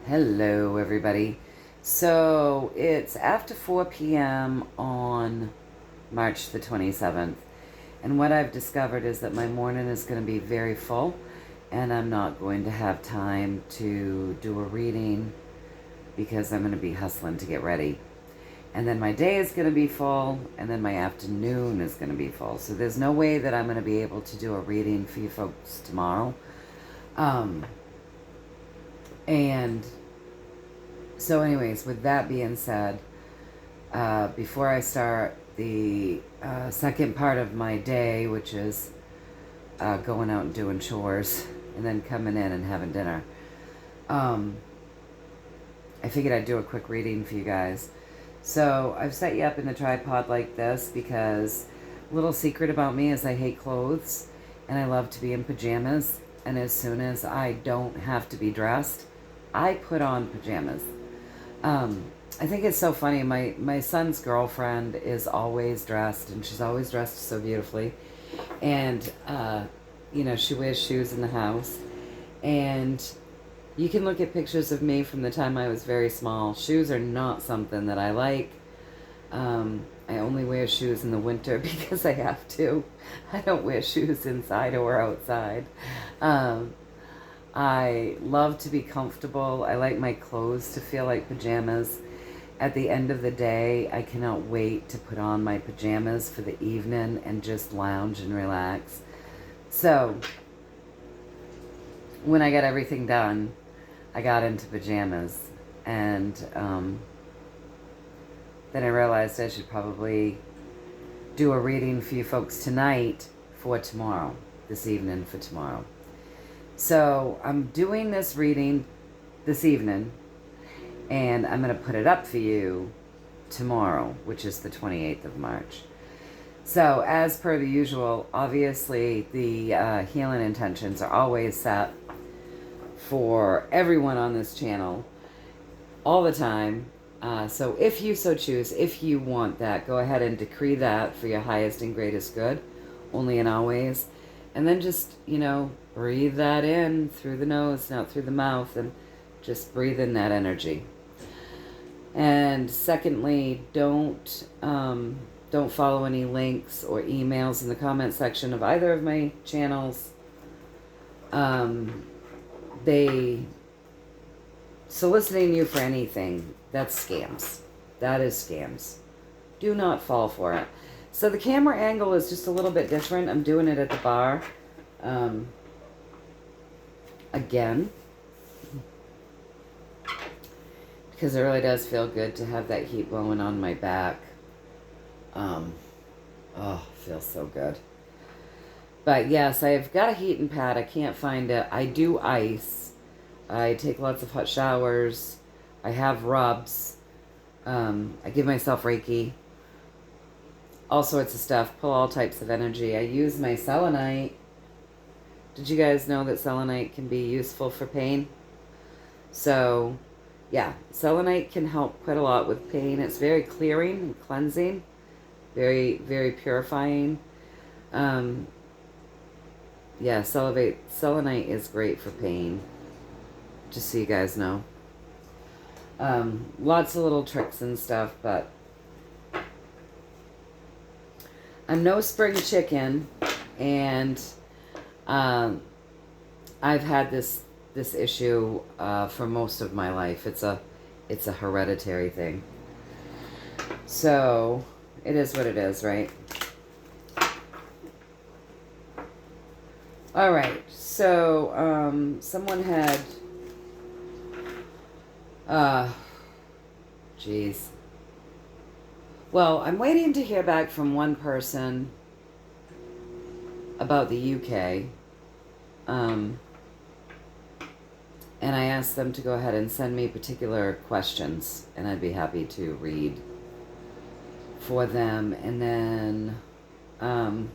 Hello, everybody. So it's after 4 p.m. on March the 27th. And what I've discovered is that my morning is going to be very full, and I'm not going to have time to do a reading because I'm going to be hustling to get ready. And then my day is going to be full, and then my afternoon is going to be full. So there's no way that I'm going to be able to do a reading for you folks tomorrow. And so anyways, with that being said, before I start the second part of my day, which is going out and doing chores and then coming in and having dinner, I figured I'd do a quick reading for you guys. So I've set you up in the tripod like this because a little secret about me is I hate clothes and I love to be in pajamas. And as soon as I don't have to be dressed, I put on pajamas. I think it's so funny. My son's girlfriend is always dressed, and she's always dressed so beautifully. And, she wears shoes in the house. And you can look at pictures of me from the time I was very small. Shoes are not something that I like. I only wear shoes in the winter because I have to. I don't wear shoes inside or outside. I love to be comfortable. I like my clothes to feel like pajamas. At the end of the day, I cannot wait to put on my pajamas for the evening and just lounge and relax. So, when I got everything done, I got into pajamas. And then I realized I should probably do a reading for you folks tonight for tomorrow, this evening for tomorrow. So I'm doing this reading this evening, and I'm going to put it up for you tomorrow, which is the 28th of March. So as per the usual, obviously the healing intentions are always set for everyone on this channel all the time. So if you so choose, if you want that, go ahead and decree that for your highest and greatest good, only and always. And then just, breathe that in through the nose, out through the mouth, and just breathe in that energy. And secondly, don't follow any links or emails in the comment section of either of my channels. They soliciting you for anything, that's scams. That is scams. Do not fall for it. So the camera angle is just a little bit different. I'm doing it at the bar. Again. Because it really does feel good to have that heat blowing on my back. Feels so good. But yes, I've got a heating pad. I can't find it. I do ice. I take lots of hot showers. I have rubs. I give myself Reiki. All sorts of stuff. Pull all types of energy. I use my selenite. Did you guys know that selenite can be useful for pain? So, yeah, selenite can help quite a lot with pain. It's very clearing and cleansing. Very, very purifying. Yeah, selenite is great for pain. Just so you guys know. Lots of little tricks and stuff, but I'm no spring chicken, and I've had this issue for most of my life. It's a hereditary thing. So it is what it is, right? All right. So someone had geez. Well, I'm waiting to hear back from one person about the UK. And I asked them to go ahead and send me particular questions, and I'd be happy to read for them. And then I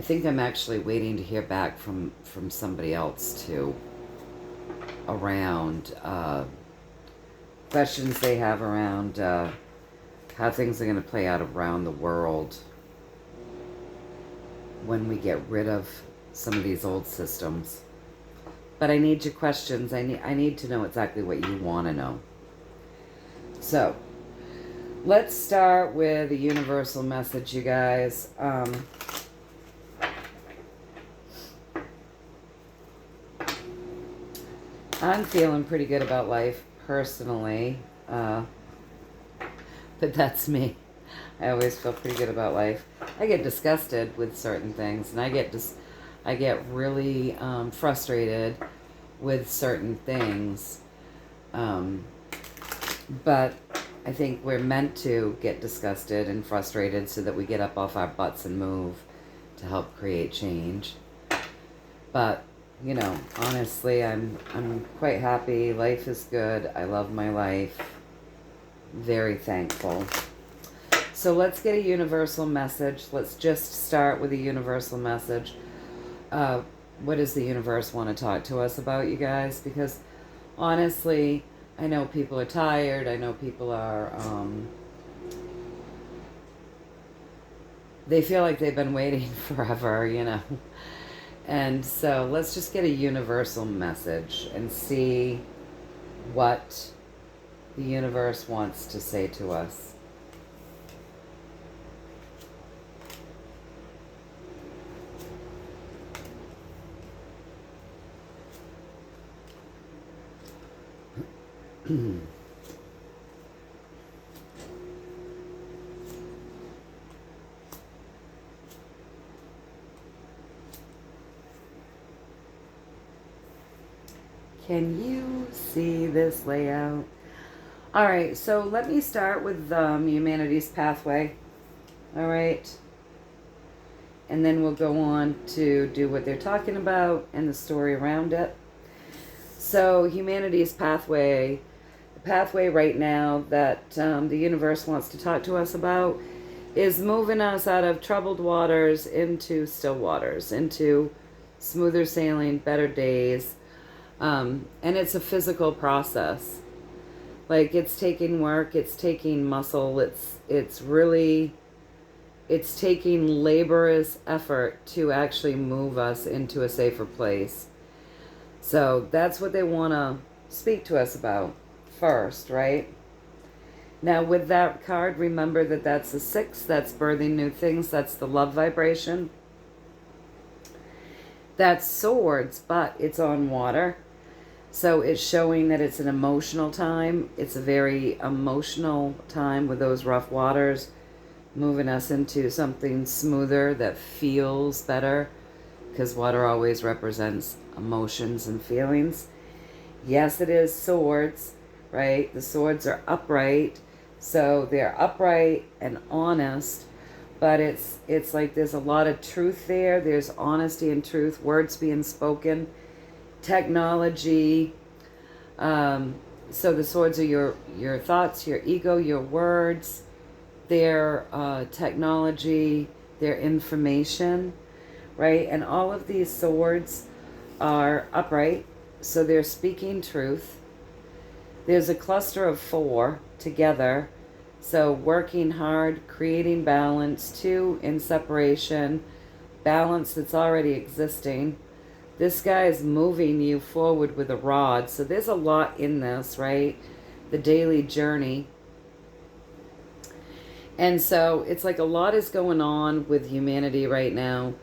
think I'm actually waiting to hear back from somebody else too, around questions they have around how things are going to play out around the world when we get rid of some of these old systems. But I need your questions. I need to know exactly what you want to know. So, let's start with a universal message, you guys. I'm feeling pretty good about life personally, but that's me. I always feel pretty good about life. I get disgusted with certain things, and I get really frustrated with certain things. But I think we're meant to get disgusted and frustrated so that we get up off our butts and move to help create change. But, you know, honestly, I'm quite happy. Life is good. I love my life. Very thankful. So let's get a universal message. Let's just start with a universal message. What does the universe want to talk to us about, you guys? Because honestly, I know people are tired. I know people are, they feel like they've been waiting forever, you know. And so let's just get a universal message and see what the universe wants to say to us. Can you see this layout? All right, so let me start with humanity's pathway. All right. And then we'll go on to do what they're talking about and the story around it. So humanity's pathway, the pathway right now that the universe wants to talk to us about is moving us out of troubled waters into still waters, into smoother sailing, better days. And it's a physical process. Like, it's taking work, it's taking muscle, it's taking laborious effort to actually move us into a safer place. So that's what they want to speak to us about first, right? Now with that card, remember that that's the 6, that's birthing new things, that's the love vibration. That's swords, but it's on water. So it's showing that it's an emotional time. It's a very emotional time with those rough waters, moving us into something smoother that feels better, because water always represents emotions and feelings. Yes, it is swords, right? The swords are upright, so they're upright and honest, but it's like there's a lot of truth there. There's honesty and truth, words being spoken, technology. So the swords are your thoughts, your ego, your words, their technology, their information, right? And all of these swords are upright, so they're speaking truth. There's a cluster of 4 together, so working hard, creating balance, 2 in separation, balance that's already existing. This guy is moving you forward with a rod, so there's a lot in this, right? The daily journey. And so it's like a lot is going on with humanity right now.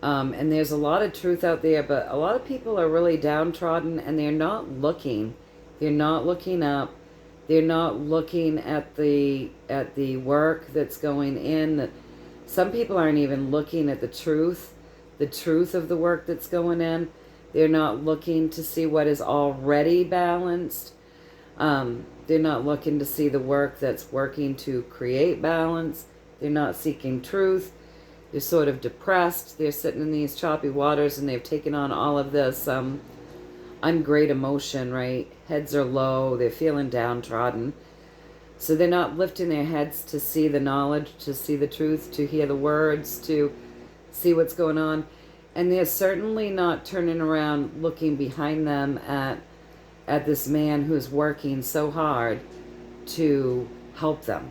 And there's a lot of truth out there, but a lot of people are really downtrodden, and they're not looking. They're not looking up. They're not looking at the work that's going in. Some people aren't even looking at the truth of the work that's going in. They're not looking to see what is already balanced. They're not looking to see the work that's working to create balance. They're not seeking truth. They're sort of depressed. They're sitting in these choppy waters, and they've taken on all of this ungreat emotion, right? Heads are low. They're feeling downtrodden. So they're not lifting their heads to see the knowledge, to see the truth, to hear the words, to see what's going on. And they're certainly not turning around looking behind them at this man who's working so hard to help them.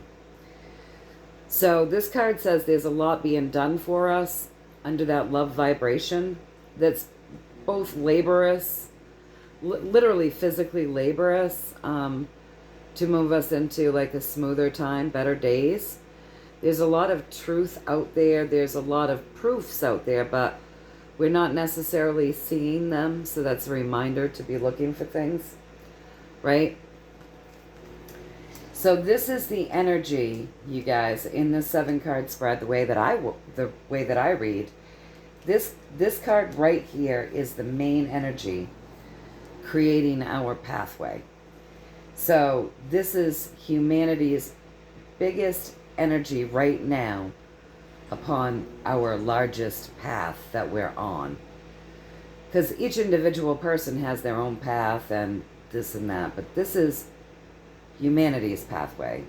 So this card says there's a lot being done for us under that love vibration that's both laborious literally physically laborious, to move us into like a smoother time, better days. There's a lot of truth out there. There's a lot of proofs out there, but we're not necessarily seeing them. So that's a reminder to be looking for things, right? So this is the energy, you guys, in this 7-card spread. The way that I read this card right here is the main energy creating our pathway. So this is humanity's biggest energy right now upon our largest path that we're on. Because each individual person has their own path and this and that, but this is humanity's pathway.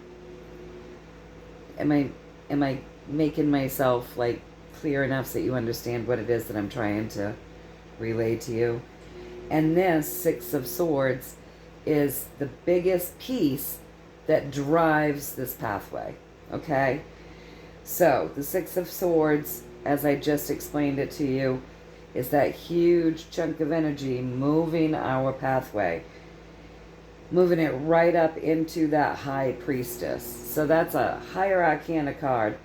Am I making myself like clear enough so that you understand what it is that I'm trying to relay to you? And this 6 of Swords is the biggest piece that drives this pathway, okay? So the 6 of Swords, as I just explained it to you, is that huge chunk of energy moving our pathway, moving it right up into that High Priestess. So that's a higher arcana card.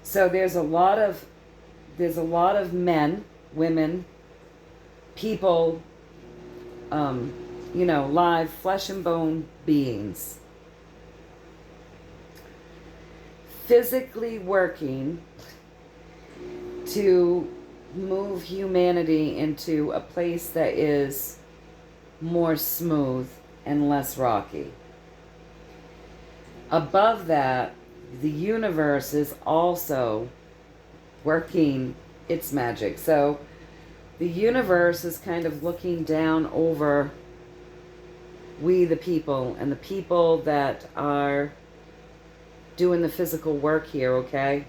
So there's a lot of men, women, people, live flesh and bone beings, physically working to move humanity into a place that is more smooth and less rocky. Above that, the universe is also working its magic. So the universe is kind of looking down over we the people and the people that are doing the physical work here, okay?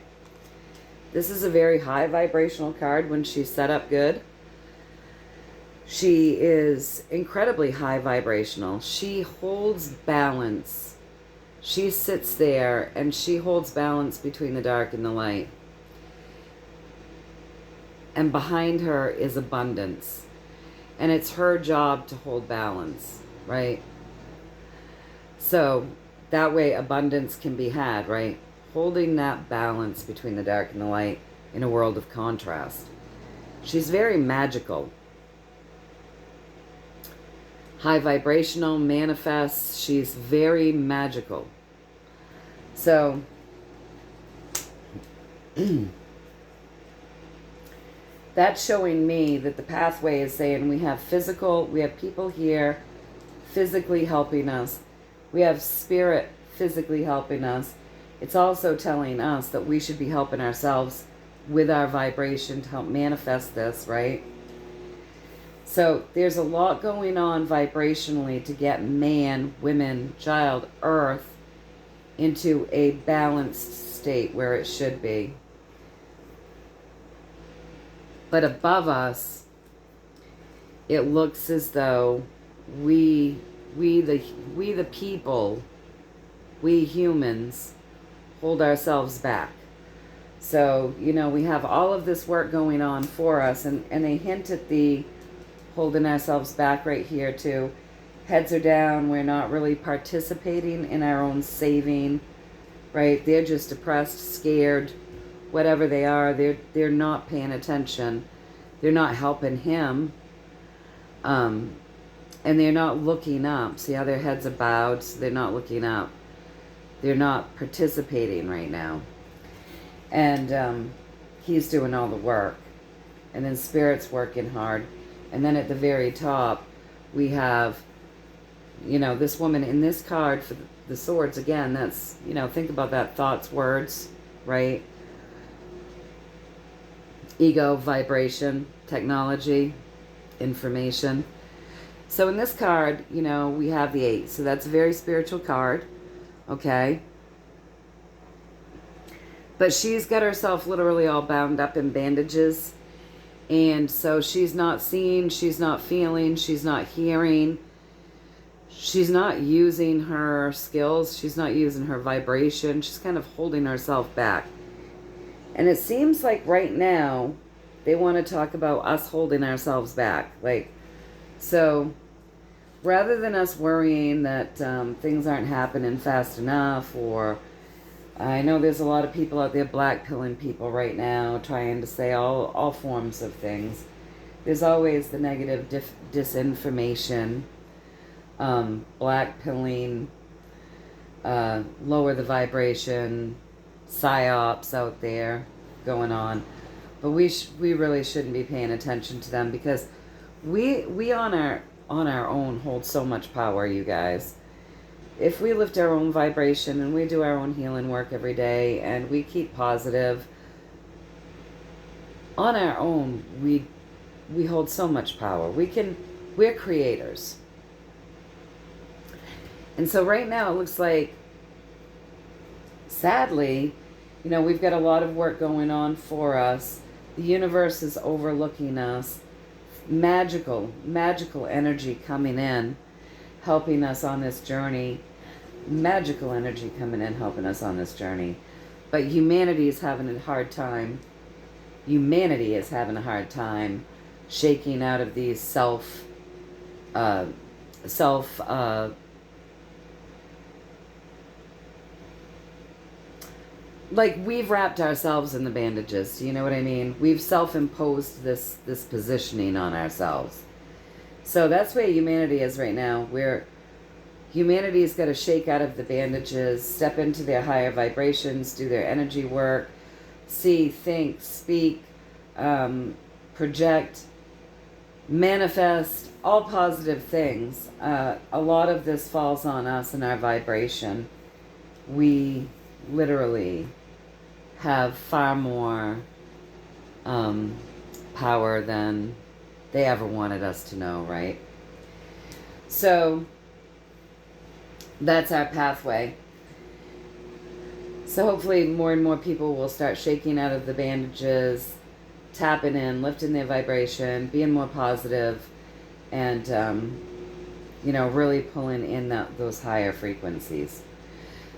This is a very high vibrational card when she's set up good. She is incredibly high vibrational. She holds balance. She sits there and she holds balance between the dark and the light. And behind her is abundance. And it's her job to hold balance, right? So that way abundance can be had, right? Holding that balance between the dark and the light in a world of contrast. She's very magical. High vibrational, manifests. She's very magical. So that's showing me that the pathway is saying we have people here physically helping us. We have spirit physically helping us. It's also telling us that we should be helping ourselves with our vibration to help manifest this, right? So there's a lot going on vibrationally to get man, women, child, earth into a balanced state where it should be. But above us, it looks as though we the people, we humans, hold ourselves back. So, we have all of this work going on for us, and they hint at the holding ourselves back right here too. Heads are down, we're not really participating in our own saving, right? They're just depressed, scared, whatever they are. They're not paying attention. They're not helping him. And they're not looking up. See how their heads are bowed? So they're not looking up. They're not participating right now. And he's doing all the work. And then Spirit's working hard. And then at the very top, we have, this woman in this card for the swords. Again, that's, think about that. Thoughts, words, right? Ego, vibration, technology, information. So in this card, we have the 8. So that's a very spiritual card, okay? But she's got herself literally all bound up in bandages. And so she's not seeing, she's not feeling, she's not hearing. She's not using her skills. She's not using her vibration. She's kind of holding herself back. And it seems like right now, they want to talk about us holding ourselves back. So rather than us worrying that things aren't happening fast enough, or I know there's a lot of people out there blackpilling people right now, trying to say all forms of things. There's always the negative disinformation, blackpilling, lower the vibration, psyops out there going on. But we really shouldn't be paying attention to them, because we on our own hold so much power, you guys. If we lift our own vibration and we do our own healing work every day and we keep positive, on our own, we hold so much power. We're creators. And so right now it looks like, sadly, we've got a lot of work going on for us. The universe is overlooking us. Magical energy coming in, helping us on this journey. Magical energy coming in, helping us on this journey. But humanity is having a hard time. Humanity is having a hard time shaking out of these like, we've wrapped ourselves in the bandages, you know what I mean? We've self-imposed this positioning on ourselves. So that's where humanity is right now. Humanity's got to shake out of the bandages, step into their higher vibrations, do their energy work, see, think, speak, project, manifest, all positive things. A lot of this falls on us and our vibration. We literally have far more power than they ever wanted us to know, right? So that's our pathway. So hopefully more and more people will start shaking out of the bandages, tapping in, lifting their vibration, being more positive, and really pulling in those higher frequencies.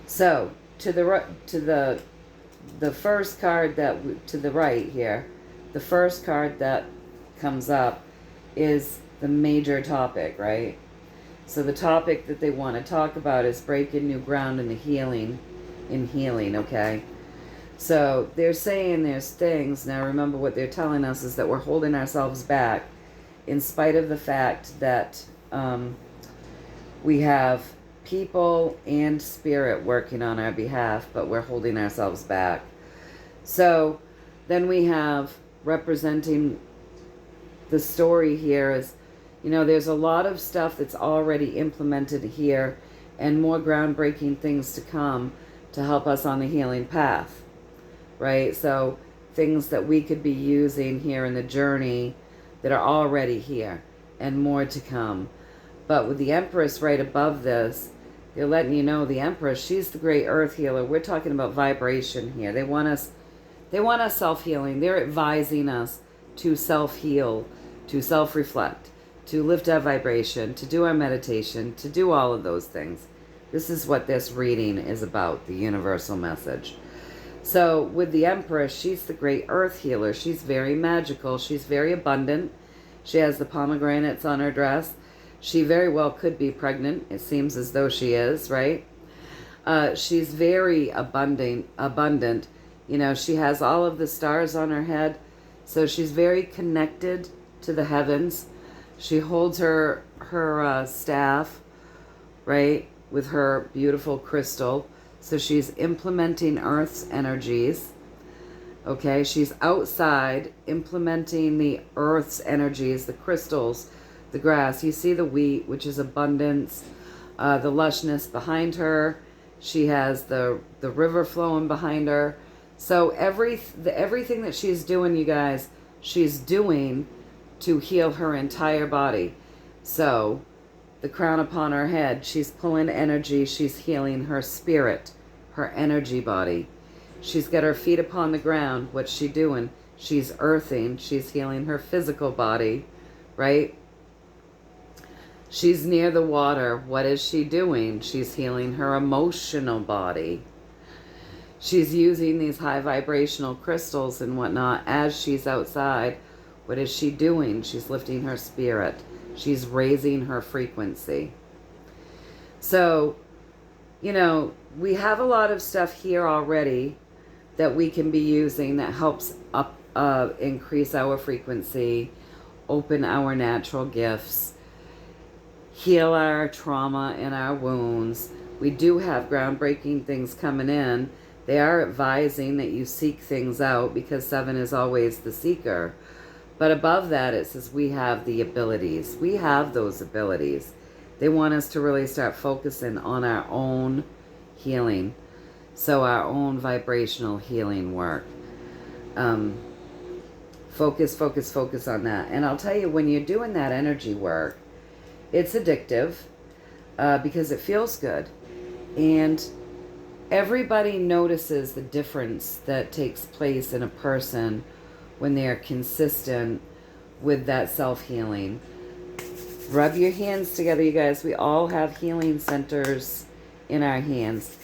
So to the first card to the right here, the first card that comes up is the major topic, right? So the topic that they want to talk about is breaking new ground in healing, okay? So they're saying there's things, now remember what they're telling us is that we're holding ourselves back in spite of the fact that we have people and spirit working on our behalf, but we're holding ourselves back. So then we have, representing the story here, is, there's a lot of stuff that's already implemented here and more groundbreaking things to come to help us on the healing path, right? So things that we could be using here in the journey that are already here and more to come. But with the Empress right above this, they're letting you know the Empress, she's the great earth healer. We're talking about vibration here. They want us self-healing. They're advising us to self-heal, to self-reflect, to lift our vibration, to do our meditation, to do all of those things. This is what this reading is about, the universal message. So with the Empress, she's the great earth healer. She's very magical. She's very abundant. She has the pomegranates on her dress. She very well could be pregnant. It seems as though she is, right? She's very abundant. She has all of the stars on her head. So she's very connected to the heavens. She holds her staff, right, with her beautiful crystal. So she's implementing Earth's energies. Okay, she's outside implementing the Earth's energies, the crystals, the grass. You see the wheat, which is abundance, the lushness behind her. She has the river flowing behind her. So everything that she's doing, you guys, she's doing to heal her entire body. So the crown upon her head, she's pulling energy. She's healing her spirit, her energy body. She's got her feet upon the ground. What's she doing? She's earthing. She's healing her physical body, right? She's near the water. What is she doing? She's healing her emotional body. She's using these high vibrational crystals and whatnot as she's outside. What is she doing? She's lifting her spirit. She's raising her frequency. So, you know, we have a lot of stuff here already that we can be using that helps increase our frequency, open our natural gifts, heal our trauma and our wounds. We do have groundbreaking things coming in. They are advising that you seek things out because 7 is always the seeker. But above that, it says we have the abilities. We have those abilities. They want us to really start focusing on our own healing. So our own vibrational healing work. Focus on that. And I'll tell you, when you're doing that energy work, it's addictive because it feels good. And everybody notices the difference that takes place in a person when they're consistent with that self-healing. Rub your hands together, you guys. We all have healing centers in our hands.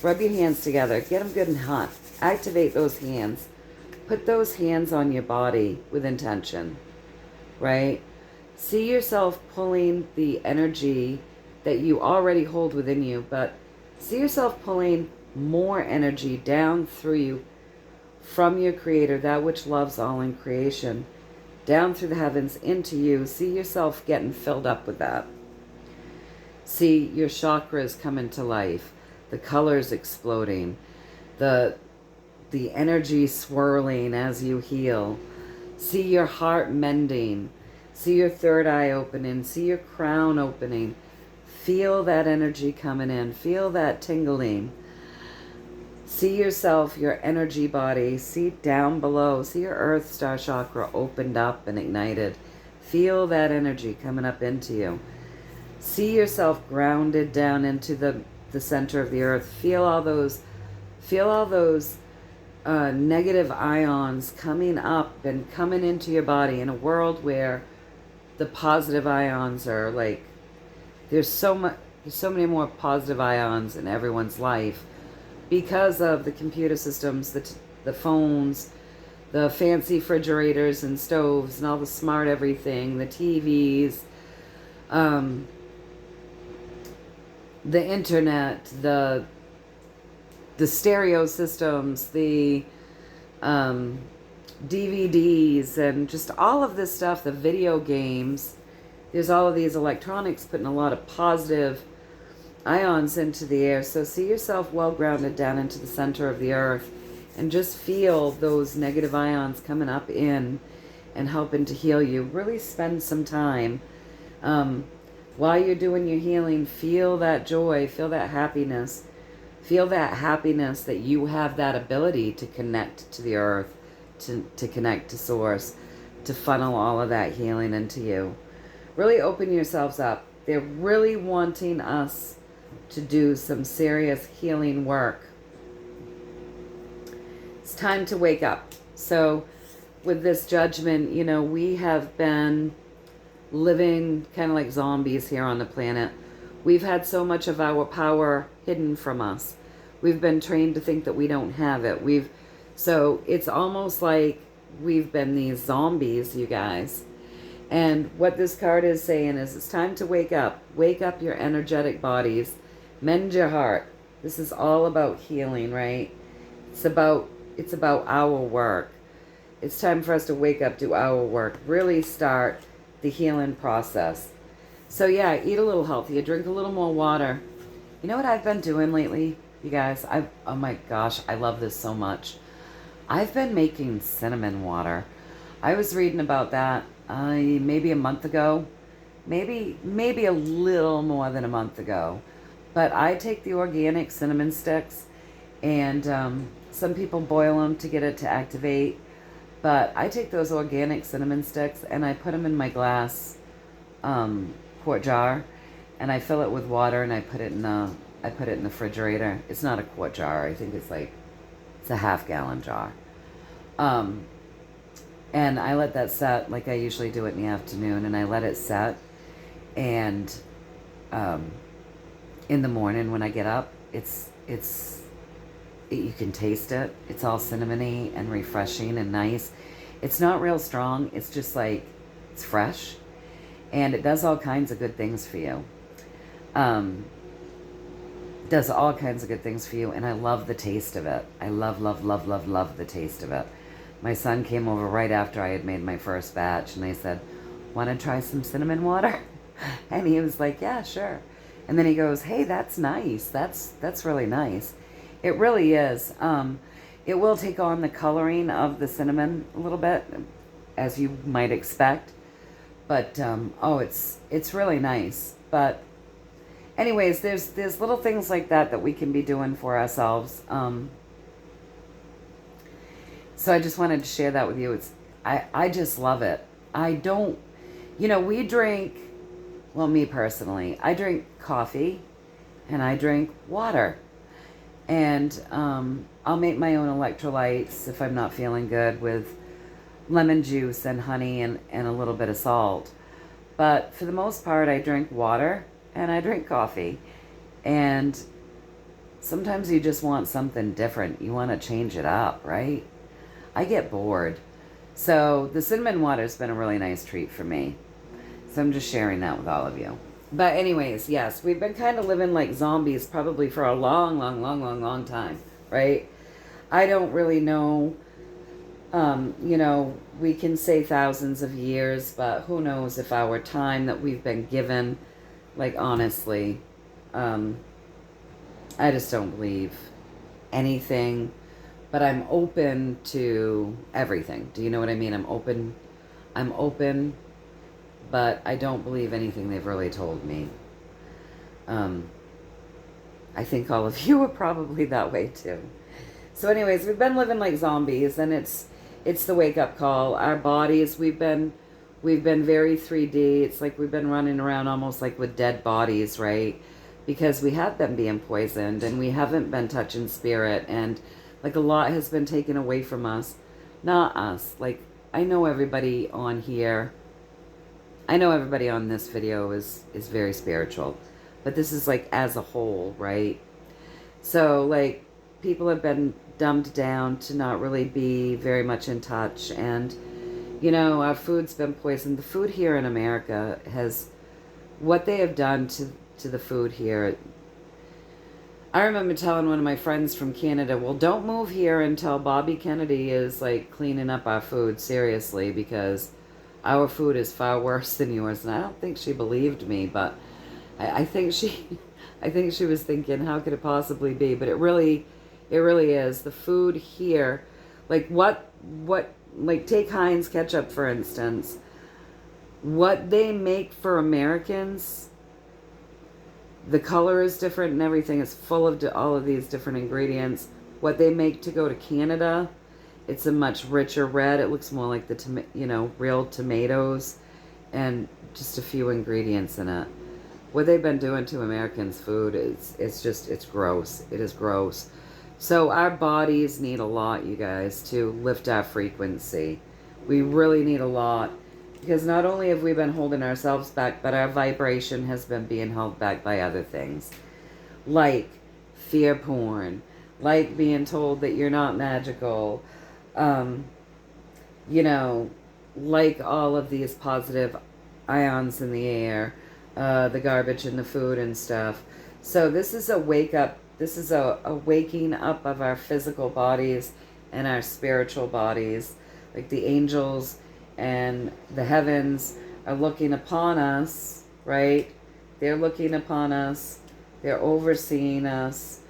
Rub your hands together. Get them good and hot. Activate those hands. Put those hands on your body with intention, right? See yourself pulling the energy that you already hold within you, but see yourself pulling more energy down through you from your Creator, that which loves all in creation, down through the heavens into you. See yourself getting filled up with that. See your chakras coming to life, the colors exploding, the energy swirling as you heal. See your heart mending. See your third eye opening. See your crown opening. Feel that energy coming in. Feel that tingling. See yourself, your energy body. See down below. See your earth star chakra opened up and ignited. Feel that energy coming up into you. See yourself grounded down into the center of the earth. Feel all those negative ions coming up and coming into your body in a world where the positive ions are like, there's so many more positive ions in everyone's life because of the computer systems, the phones, the fancy refrigerators and stoves and all the smart everything, the TVs, the internet, the stereo systems, the DVDs, and just all of this stuff, the video games. There's all of these electronics putting a lot of positive ions into the air. So see yourself well grounded down into the center of the earth and just feel those negative ions coming up in and helping to heal you. Really spend some time while you're doing your healing. Feel that joy, feel that happiness. Feel that happiness that you have that ability to connect to the earth, to connect to source, to funnel all of that healing into you. Really open yourselves up. They're really wanting us to do some serious healing work. It's time to wake up. So with this judgment, you know, we have been living kind of like zombies here on the planet. We've had so much of our power hidden from us. We've been trained to think that we don't have it. So it's almost like we've been these zombies, you guys. And what this card is saying is it's time to wake up. Wake up your energetic bodies. Mend your heart. This is all about healing, right? It's about our work. It's time for us to wake up, do our work, really start the healing process. So yeah, eat a little healthier, drink a little more water. You know what I've been doing lately, you guys? Oh my gosh, I love this so much. I've been making cinnamon water. I was reading about that maybe a month ago, maybe a little more than a month ago. But I take the organic cinnamon sticks, and some people boil them to get it to activate. But I take those organic cinnamon sticks and I put them in my glass quart jar, and I fill it with water, and I put it in the refrigerator. It's not a quart jar. I think it's a half-gallon jar. And I let that set like I usually do it in the afternoon, and I let it set. And in the morning when I get up, you can taste it. It's all cinnamony and refreshing and nice. It's not real strong. It's just like, it's fresh. And it does all kinds of good things for you. Um, does all kinds of good things for you, and I love the taste of it. I love, love, love, love, love the taste of it. My son came over right after I had made my first batch, and I said, want to try some cinnamon water? And he was like, yeah, sure. And then he goes, hey, that's nice. That's really nice. It really is. It will take on the coloring of the cinnamon a little bit, as you might expect. But, oh, it's really nice. But anyways, there's little things like that we can be doing for ourselves. So I just wanted to share that with you. I just love it. I don't, we drink, well, me personally, I drink coffee and I drink water. And I'll make my own electrolytes if I'm not feeling good with lemon juice and honey and a little bit of salt. But for the most part, I drink water and I drink coffee. And sometimes you just want something different. You want to change it up, right? I get bored. So the cinnamon water's been a really nice treat for me. So I'm just sharing that with all of you. But anyways, yes, we've been kind of living like zombies probably for a long, long, long, long, long time, right? I don't really know. We can say thousands of years, but who knows if our time that we've been given, like honestly, I just don't believe anything, but I'm open to everything. Do you know what I mean? I'm open, but I don't believe anything they've really told me. I think all of you are probably that way too. So anyways, we've been living like zombies, and it's the wake-up call. Our bodies, we've been very 3D. It's like we've been running around almost like with dead bodies, right? Because we have been being poisoned, and we haven't been touching spirit, and like a lot has been taken away from us. Not us. Like, I know everybody on here, I know everybody on this video is very spiritual, but this is like as a whole, right? So like people have been dumbed down to not really be very much in touch, and our food's been poisoned. The food here in America has, what they have done to the food here. I remember telling one of my friends from Canada, well, don't move here until Bobby Kennedy is like cleaning up our food, seriously, because our food is far worse than yours. And I don't think she believed me, but I think she was thinking, how could it possibly be? But it really is. The food here, like like take Heinz ketchup, for instance. What they make for Americans, the color is different and everything is full of all of these different ingredients. What they make to go to Canada, it's a much richer red. It looks more like the real tomatoes and just a few ingredients in it. What they've been doing to Americans' food it's gross. It is gross. So our bodies need a lot, you guys, to lift our frequency. We really need a lot. Because not only have we been holding ourselves back, but our vibration has been being held back by other things. Like fear porn. Like being told that you're not magical. Like all of these positive ions in the air. The garbage in the food and stuff. So this is a wake up. This is a waking up of our physical bodies and our spiritual bodies. Like the angels and the heavens are looking upon us, right? They're looking upon us. They're overseeing us.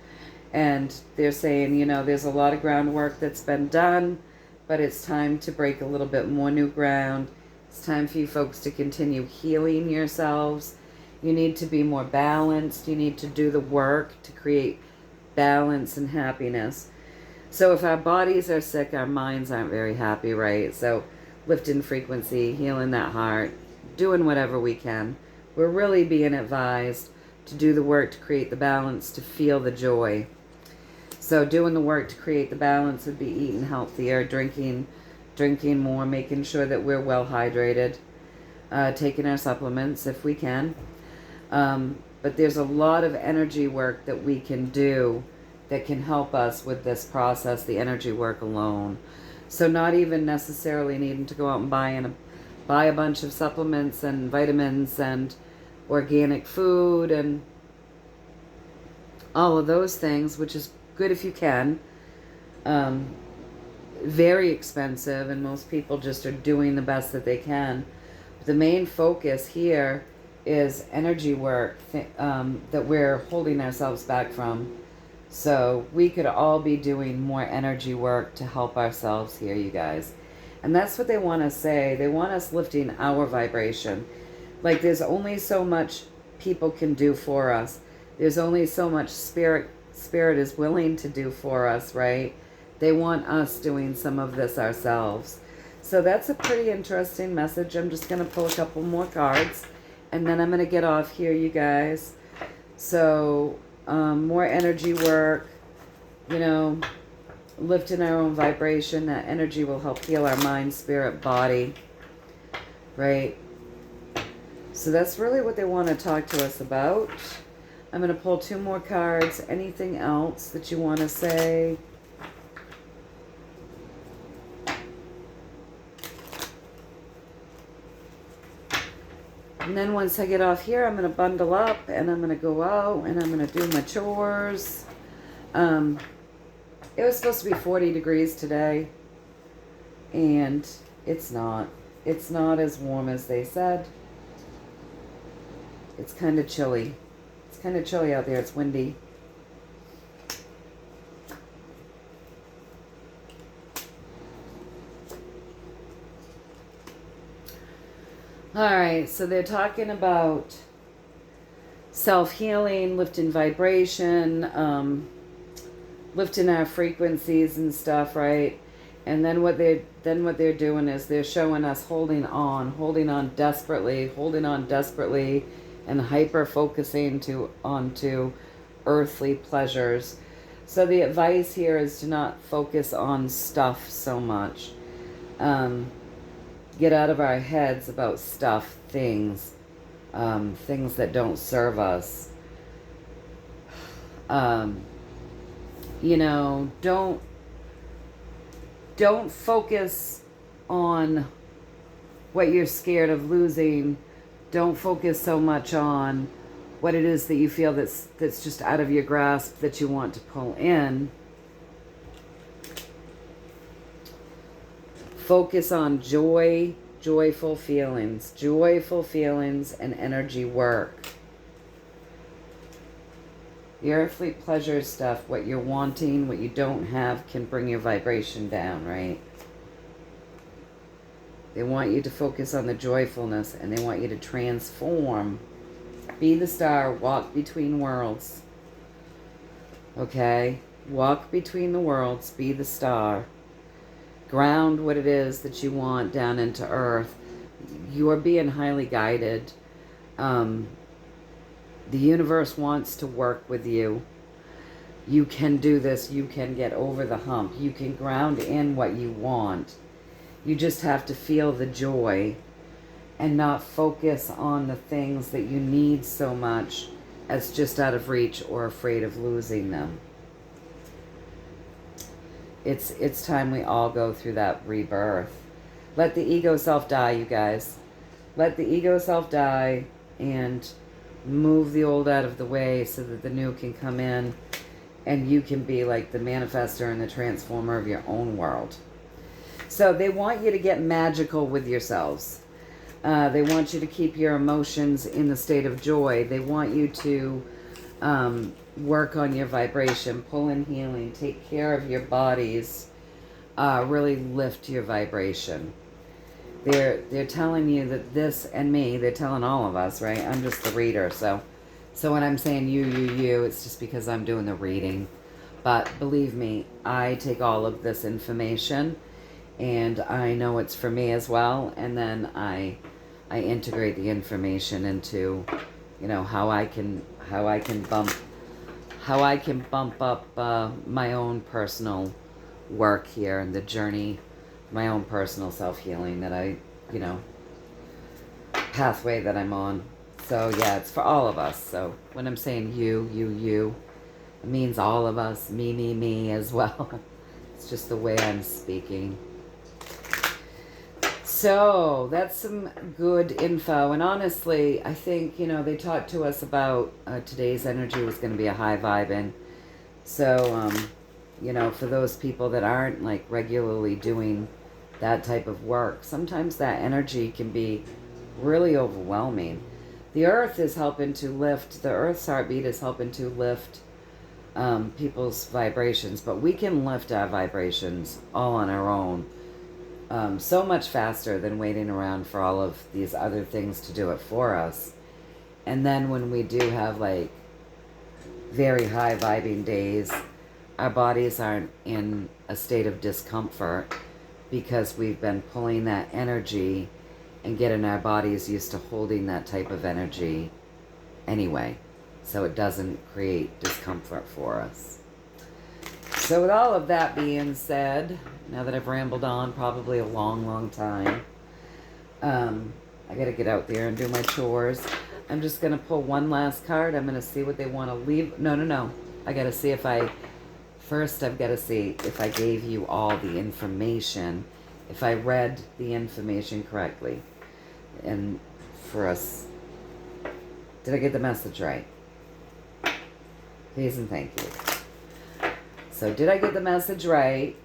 And they're saying, there's a lot of groundwork that's been done, but it's time to break a little bit more new ground. It's time for you folks to continue healing yourselves. You need to be more balanced. You need to do the work to create balance and happiness. So if our bodies are sick, our minds aren't very happy, right? So lifting frequency, healing that heart, doing whatever we can. We're really being advised to do the work to create the balance, to feel the joy. So doing the work to create the balance would be eating healthier, drinking more, making sure that we're well hydrated, taking our supplements if we can. But there's a lot of energy work that we can do that can help us with this process, the energy work alone. So not even necessarily needing to go out and buy buy a bunch of supplements and vitamins and organic food and all of those things, which is good if you can. Very expensive, and most people just are doing the best that they can. But the main focus here is energy work that we're holding ourselves back from. So we could all be doing more energy work to help ourselves here, you guys. And that's what they want to say. They want us lifting our vibration. Like, there's only so much people can do for us. There's only so much spirit is willing to do for us, right? They want us doing some of this ourselves. So that's a pretty interesting message. I'm just going to pull a couple more cards, and then I'm going to get off here, you guys. So more energy work, you know, lifting our own vibration. That energy will help heal our mind, spirit, body, right? So that's really what they want to talk to us about. I'm going to pull 2 more cards. Anything else that you want to say? And then once I get off here, I'm going to bundle up and I'm going to go out and I'm going to do my chores. It was supposed to be 40 degrees today, and it's not. It's not as warm as they said. It's kind of chilly. It's kind of chilly out there. It's windy. Alright, so they're talking about self-healing, lifting vibration, lifting our frequencies and stuff, right? And then what they're doing is they're showing us holding on desperately, and hyper-focusing onto earthly pleasures. So the advice here is to not focus on stuff so much. Get out of our heads about stuff, things that don't serve us. You know, don't focus on what you're scared of losing. Don't focus so much on what it is that you feel that's just out of your grasp that you want to pull in. Focus on joyful feelings and energy work. The earthly pleasure stuff, what you're wanting, what you don't have, can bring your vibration down, right? They want you to focus on the joyfulness, and they want you to transform. Be the star, walk between worlds. Okay? Walk between the worlds, be the star. Ground what it is that you want down into earth. You are being highly guided. The universe wants to work with you. You can do this. You can get over the hump. You can ground in what you want. You just have to feel the joy and not focus on the things that you need so much as just out of reach or afraid of losing them. It's time we all go through that rebirth. Let the ego self die, you guys. Let the ego self die and move the old out of the way so that the new can come in, and you can be like the manifester and the transformer of your own world. So they want you to get magical with yourselves. They want you to keep your emotions in the state of joy. They want you to work on your vibration, pull in healing, take care of your bodies, really lift your vibration. They're telling you that this, and me, they're telling all of us, right? I'm just the reader, so when I'm saying you, it's just because I'm doing the reading. But believe me, I take all of this information, and I know it's for me as well, and then I integrate the information into, you know, how I can bump up my own personal work here and the journey, my own personal self-healing that I, you know, pathway that I'm on. So yeah, it's for all of us. So when I'm saying you, it means all of us, me as well. It's just the way I'm speaking. So that's some good info. And honestly, I think, they talked to us about today's energy was going to be a high vibing. So, for those people that aren't like regularly doing that type of work, sometimes that energy can be really overwhelming. The earth is helping to lift, the earth's heartbeat is helping to lift people's vibrations, but we can lift our vibrations all on our own. So much faster than waiting around for all of these other things to do it for us. And then when we do have like very high vibing days, our bodies aren't in a state of discomfort because we've been pulling that energy and getting our bodies used to holding that type of energy anyway. So it doesn't create discomfort for us. So with all of that being said, now that I've rambled on probably a long, long time, I gotta get out there and do my chores. I'm just gonna pull one last card. I'm gonna see what they want to leave. No. I gotta see if first I've gotta see if I gave you all the information, if I read the information correctly. And for us, did I get the message right? Please and thank you. So did I get the message right?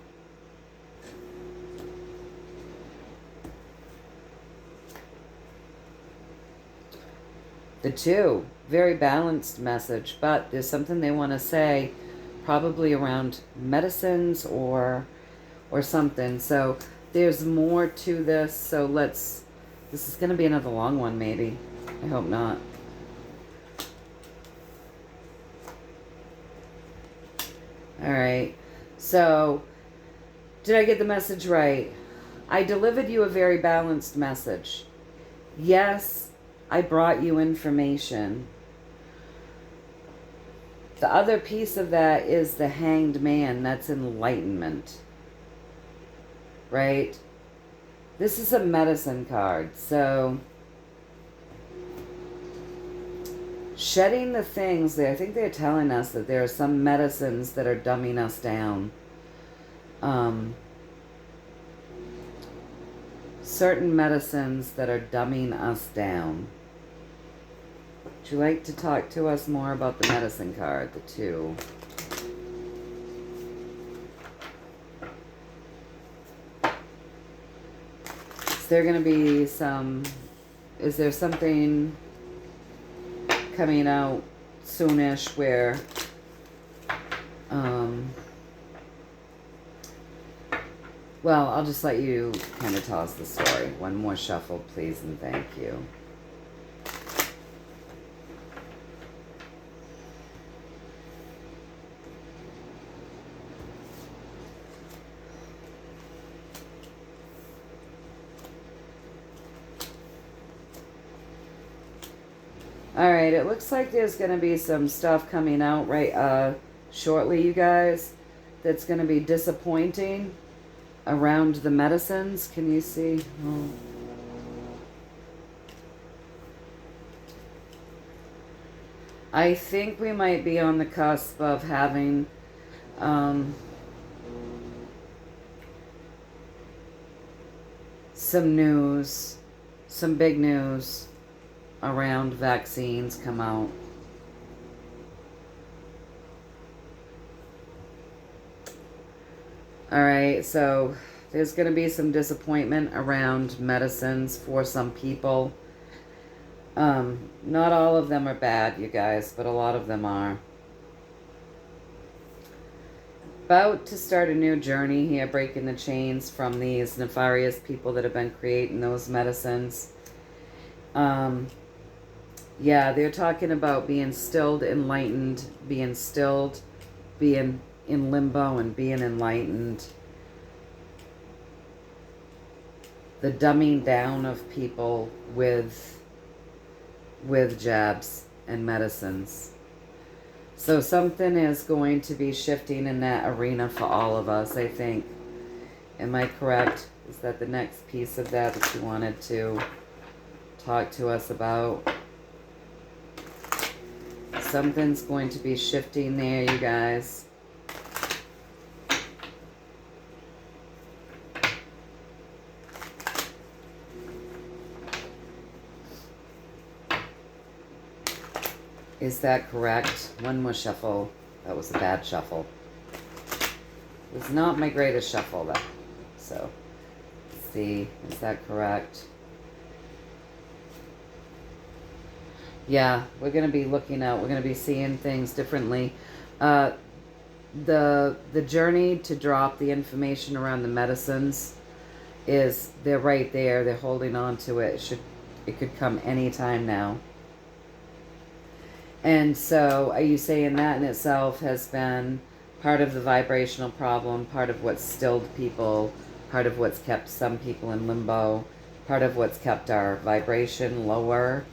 The 2, very balanced message, but there's something they want to say, probably around medicines or something. So there's more to this. So this is going to be another long one maybe. I hope not. All right. So did I get the message right? I delivered you a very balanced message. Yes, I brought you information. The other piece of that is the Hanged Man. That's enlightenment. Right? This is a medicine card. So shedding the things there. I think they're telling us that there are some medicines that are dumbing us down. Certain medicines that are dumbing us down. Would you like to talk to us more about the medicine card, the 2? Is there going to be is there something coming out soonish where, well, I'll just let you kind of tell us the story. One more shuffle, please, and thank you. Alright, it looks like there's going to be some stuff coming out shortly, you guys, that's going to be disappointing around the medicines. Can you see? Oh. I think we might be on the cusp of having some news, some big news around vaccines come out. Alright, so there's going to be some disappointment around medicines for some people. Not all of them are bad, you guys, but a lot of them are. About to start a new journey here, breaking the chains from these nefarious people that have been creating those medicines. Yeah, they're talking about being stilled, enlightened, being stilled, being in limbo, and being enlightened. The dumbing down of people with jabs and medicines. So something is going to be shifting in that arena for all of us, I think. Am I correct? Is that the next piece of that you wanted to talk to us about? Something's going to be shifting there, you guys. Is that correct? One more shuffle. That was a bad shuffle. It was not my greatest shuffle, though. So, let's see. Is that correct? Yeah, we're going to be looking out. We're going to be seeing things differently. The journey to drop the information around the medicines is, they're right there. They're holding on to it. It could come anytime now. And so, are you saying that in itself has been part of the vibrational problem, part of what's stilled people, part of what's kept some people in limbo, part of what's kept our vibration lower?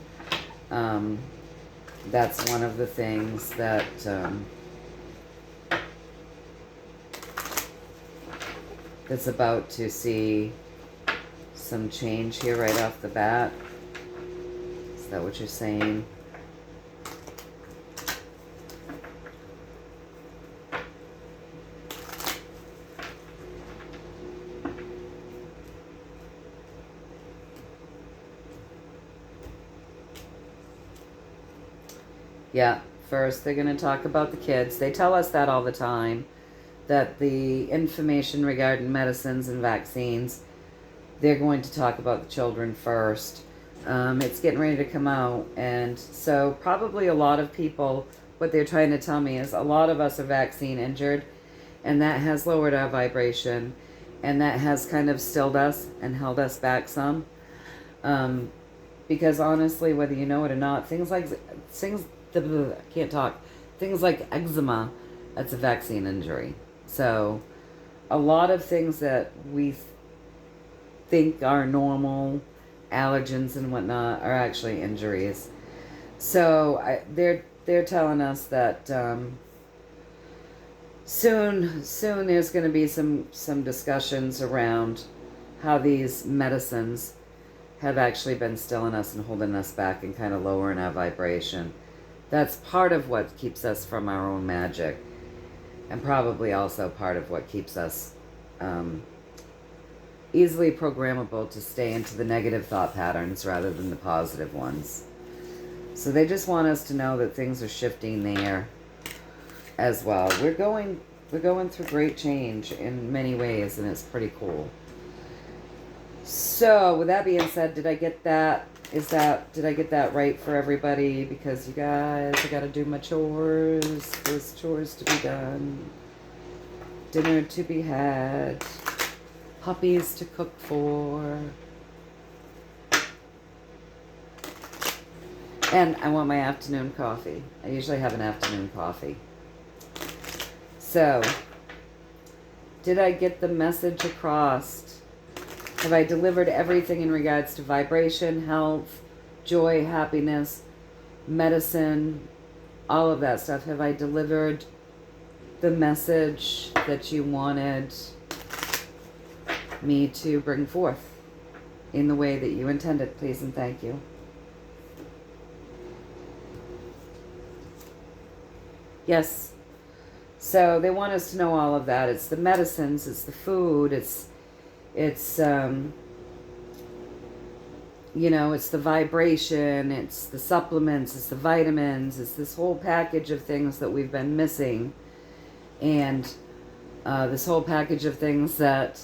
That's one of the things that that's about to see some change here right off the bat. Is that what you're saying? Yeah, first they're going to talk about the kids. They tell us that all the time, that the information regarding medicines and vaccines, they're going to talk about the children first. It's getting ready to come out, and so probably a lot of people, what they're trying to tell me is a lot of us are vaccine injured, and that has lowered our vibration, and that has kind of stilled us and held us back some. Because honestly, whether you know it or not, things like I can't talk. Things like eczema, that's a vaccine injury. So a lot of things that we think are normal, allergens and whatnot, are actually injuries. So they're telling us that soon there's going to be some discussions around how these medicines have actually been stilling us and holding us back and kind of lowering our vibration. That's part of what keeps us from our own magic, and probably also part of what keeps us easily programmable to stay into the negative thought patterns rather than the positive ones. So they just want us to know that things are shifting there as well. We're going through great change in many ways, and it's pretty cool. So with that being said, did I get that? Did I get that right for everybody? Because you guys, I gotta do my chores. There's chores to be done. Dinner to be had. Puppies to cook for. And I want my afternoon coffee. I usually have an afternoon coffee. So, did I get the message across? Have I delivered everything in regards to vibration, health, joy, happiness, medicine, all of that stuff? Have I delivered the message that you wanted me to bring forth in the way that you intended? Please and thank you. Yes. So they want us to know all of that. It's the medicines, it's the food, it's you know, it's the vibration, it's the supplements, it's the vitamins, it's this whole package of things that we've been missing, and this whole package of things that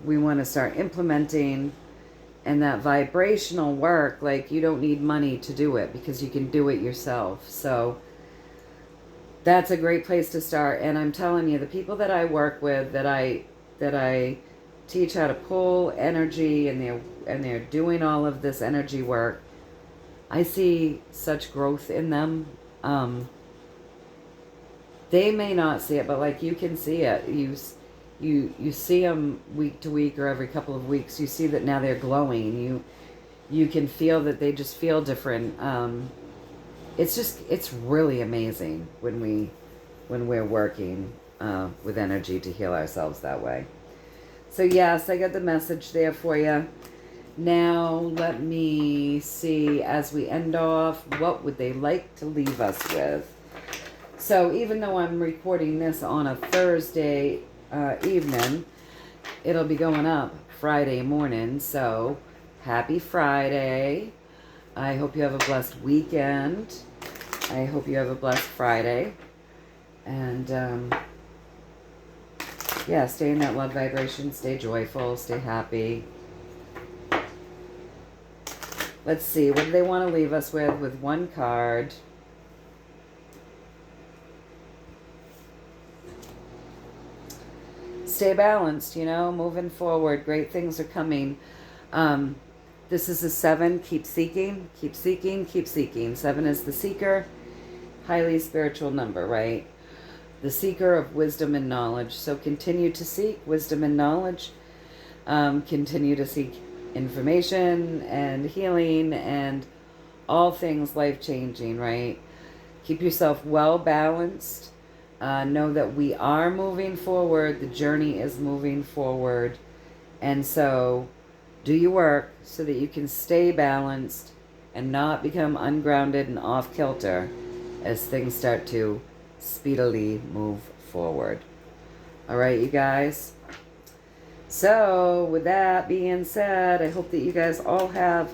we want to start implementing. And that vibrational work, like, you don't need money to do it because you can do it yourself. So that's a great place to start. And I'm telling you, the people that I work with, that I teach how to pull energy, and they're doing all of this energy work, I see such growth in them. They may not see it, but like, you can see it. You see them week to week or every couple of weeks. You see that now they're glowing. You can feel that they just feel different. It's really amazing when we're working with energy to heal ourselves that way. So yes, I got the message there for you. Now let me see, as we end off, what would they like to leave us with? So even though I'm recording this on a Thursday evening, it'll be going up Friday morning. So happy Friday. I hope you have a blessed weekend. I hope you have a blessed Friday. And yeah, stay in that love vibration. Stay joyful. Stay happy. Let's see. What do they want to leave us with one card? Stay balanced, you know, moving forward. Great things are coming. This is a 7. Keep seeking, keep seeking, keep seeking. 7 is the seeker. Highly spiritual number, right? The seeker of wisdom and knowledge. So continue to seek wisdom and knowledge. Continue to seek information and healing and all things life-changing, right? Keep yourself well balanced. Know that we are moving forward. The journey is moving forward. And so do your work so that you can stay balanced and not become ungrounded and off-kilter as things start to speedily move forward. All right, you guys? So with that being said, I hope that you guys all have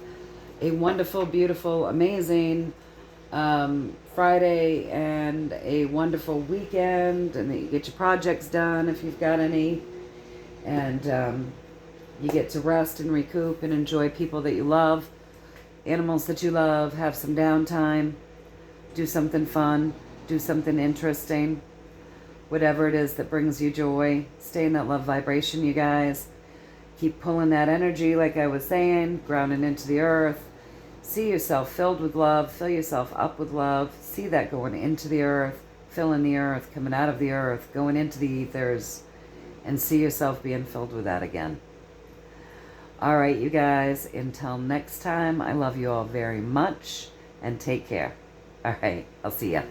a wonderful, beautiful, amazing Friday and a wonderful weekend, and that you get your projects done if you've got any, and you get to rest and recoup and enjoy people that you love, animals that you love, have some downtime, do something fun, do something interesting, whatever it is that brings you joy. Stay in that love vibration, you guys. Keep pulling that energy, like I was saying, grounding into the earth. See yourself filled with love. Fill yourself up with love. See that going into the earth, filling the earth, coming out of the earth, going into the ethers, and see yourself being filled with that again. All right, you guys, until next time, I love you all very much, and take care. All right, I'll see ya.